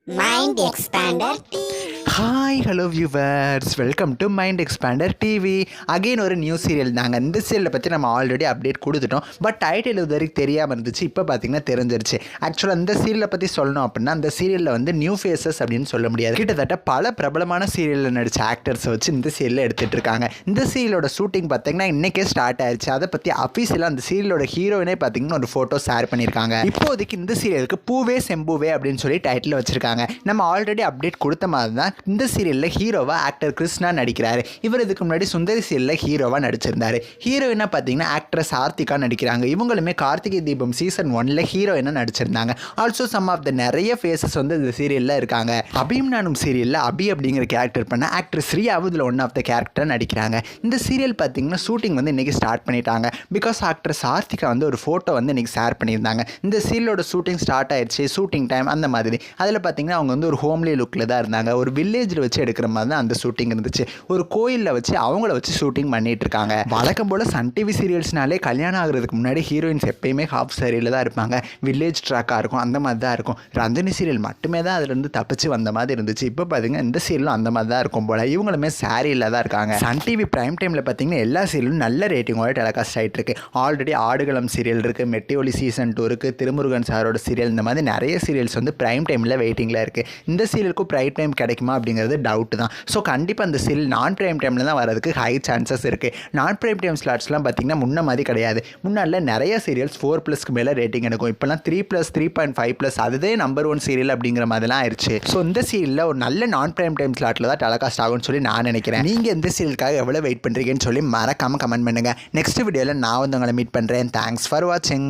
Mind Expander TV. Hi hello viewers, welcome to mind expander TV. Again ஒரு new serial. நாங்கள் இந்த சீரியலை பற்றி நம்ம ஆல்ரெடி அப்டேட் கொடுத்துட்டோம். பட் டைட்டில் இது வரைக்கும் தெரியாமல் இருந்துச்சு. இப்போ பார்த்தீங்கன்னா தெரிஞ்சிருச்சு. ஆக்சுவலாக இந்த சீரியலை பற்றி சொல்லணும் அப்படின்னா அந்த சீரியலில் வந்து நியூ ஃபேஸஸ் அப்படின்னு சொல்ல முடியாது. கிட்டத்தட்ட பல பிரபலமான சீரியலில் நடித்த ஆக்டர்ஸை வச்சு இந்த சீரியலில் எடுத்துகிட்டு இருக்காங்க. இந்த சீரியலோட ஷூட்டிங் பார்த்தீங்கன்னா இன்றைக்கே ஸ்டார்ட் ஆயிடுச்சு. அதை பற்றி அஃபீஷியலாக அந்த சீரியலோட ஹீரோயினே பார்த்தீங்கன்னா ஒரு ஃபோட்டோ ஷேர் பண்ணியிருக்காங்க. இப்போதைக்கு இந்த சீரியலுக்கு பூவே செம்பூவே அப்படின்னு சொல்லி டைட்டில் வச்சிருக்காங்க. நம்ம ஆல்ரெடி அப்டேட் கொடுத்த மாதிரி தான் இந்த சீரியலில் ஹீரோவா ஆக்டர் கிருஷ்ணா நடிக்கிறாரு. இவர் இதுக்கு முன்னாடி சுந்தரி சீரியலில் ஹீரோவா நடிச்சிருந்தாரு. ஹீரோயினா பார்த்தீங்கன்னா ஆக்ட்ரஸ் ஆர்த்திகா நடிக்கிறாங்க. இவங்களுமே கார்த்திகை தீபம் சீசன் 1ல் ஹீரோயினா நடிச்சிருந்தாங்க. ஆல்சோ சம் ஆஃப் த நிறைய ஃபேஸஸ் வந்து இந்த சீரியலில் இருக்காங்க. அபியும் நானும் சீரியலில் அபி அப்படிங்கிற கேரக்டர் பண்ண ஆக்டர் ஸ்ரீயாவும் இதில் ஒன் ஆஃப் த கேரக்டர் நடிக்கிறாங்க. இந்த சீரியல் பார்த்தீங்கன்னா ஷூட்டிங் வந்து இன்றைக்கி ஸ்டார்ட் பண்ணிட்டாங்க. பிகாஸ் ஆக்ட்ரஸ் ஆர்த்திகா வந்து ஒரு ஃபோட்டோ வந்து இன்றைக்கி ஷேர் பண்ணியிருந்தாங்க. இந்த சீரியலோட ஷூட்டிங் ஸ்டார்ட் ஆயிடுச்சு, ஷூட்டிங் டைம் அந்த மாதிரி. அதில் பார்த்தீங்கன்னா அவங்க வந்து ஒரு ஹோம்லி லுக்கில் தான் இருந்தாங்க. ஒரு வில்லேஜில் வச்சு எடுக்கிற மாதிரி தான் அந்த ஷூட்டிங் இருந்துச்சு. ஒரு கோயிலில் வச்சு அவங்கள வச்சு ஷூட்டிங் பண்ணிட்டு இருக்காங்க. வழக்கம் போல் சன் டிவி சீரியல்ஸ்னாலே கல்யாணம் ஆகிறதுக்கு முன்னாடி ஹீரோயின்ஸ் எப்பயுமே ஹாஃப் சாரியில் தான் இருப்பாங்க. வில்லேஜ் ட்ராக்காக இருக்கும், அந்த மாதிரி தான் இருக்கும். ரஞ்சினி சீரியல் மட்டுமே தான் அதுலேருந்து தப்பிச்சு வந்த மாதிரி இருந்துச்சு. இப்போ பார்த்தீங்கன்னா இந்த சீரியலும் அந்த மாதிரி தான் இருக்கும் போல். இவங்களுமே சாரியில் தான் இருக்காங்க. சன் டிவி பிரைம் டைமில் பார்த்தீங்கன்னா எல்லா சீரியலும் நல்ல ரேட்டிங்கோட டெலிகாஸ்ட் ஆகிட்டு இருக்கு. ஆல்ரெடி ஆடுகளம் சீரியல் இருக்குது, மெட்டி ஒலி சீசன் 2 இருக்குது, திருமுருகன் சாரோட சீரியல், இந்த மாதிரி நிறைய சீரியல்ஸ் வந்து பிரைம் டைமில் வெயிட்டிங்கில் இருக்குது. இந்த சீரியலுக்கும் பிரைம் டைம் கிடைக்குமா அப்படிங்கிறது டவுட் தான். ஸோ கண்டிப்பாக அந்த சீரியல் நான் பிரைம் டைமில் தான் வரதுக்கு ஹை சான்சஸ் இருக்குது. நான் பிரைம் டைம் ஸ்லாட்ஸ்லாம் பார்த்திங்கன்னா முன்ன மாதிரி கிடையாது. முன்னாடில் நிறைய சீரியல்ஸ் 4+க்கு மேலே ரேட்டிங் எடுக்கும். இப்போலாம் 3+, 3.5+, அதுவே நம்பர் 1 சீரியல் அப்படிங்கிற மாதிரிலாம் ஆயிடுச்சு. ஸோ இந்த சீரியலில் ஒரு நல்ல நான் பிரைம் டைம் ஸ்லாட்டில் தான் டெலிகாஸ்ட் ஆகும்னு சொல்லி நான் நினைக்கிறேன். நீங்கள் இந்த சீரியலுக்காக எவ்வளோ வெயிட் பண்ணுறீங்கன்னு சொல்லி மறக்காமல் கமெண்ட் பண்ணுங்கள். நெக்ஸ்ட் வீடியோவில் நான் வந்து உங்களை மீட் பண்ணுறேன். தேங்க்ஸ் ஃபார் வாட்சிங்.